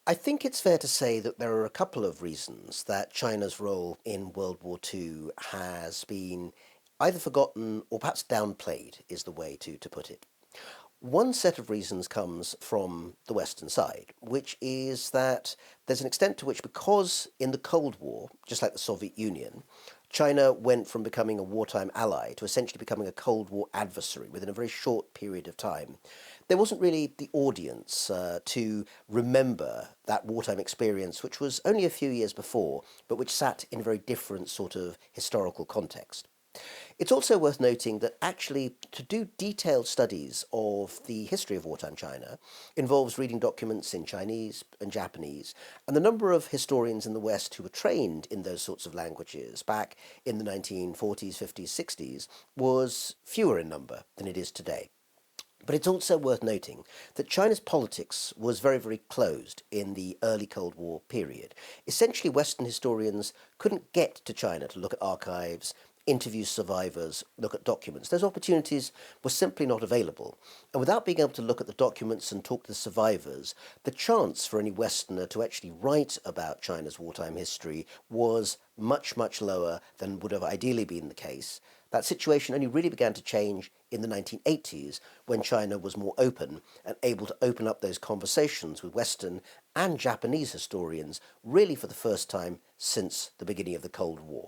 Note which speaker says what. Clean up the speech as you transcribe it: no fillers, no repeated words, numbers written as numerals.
Speaker 1: I think it's fair to say that there are a couple of reasons that China's role in World War II has been either forgotten or perhaps downplayed, is the way to put it. One set of reasons comes from the Western side, which is that there's an extent to which, because in the Cold War, just like the Soviet Union, China went from becoming a wartime ally to essentially becoming a Cold War adversary within a very short period of time. There wasn't really the audience to remember that wartime experience, which was only a few years before, but which sat in a very different sort of historical context. It's also worth noting that actually to do detailed studies of the history of wartime China involves reading documents in Chinese and Japanese, and the number of historians in the West who were trained in those sorts of languages back in the 1940s, 50s, 60s was fewer in number than it is today. But it's also worth noting that China's politics was very, very closed in the early Cold War period. Essentially, Western historians couldn't get to China to look at archives, interview survivors, look at documents. Those opportunities were simply not available. And without being able to look at the documents and talk to the survivors, the chance for any Westerner to actually write about China's wartime history was much, much lower than would have ideally been the case. That situation only really began to change in the 1980s when China was more open and able to open up those conversations with Western and Japanese historians, really for the first time since the beginning of the Cold War.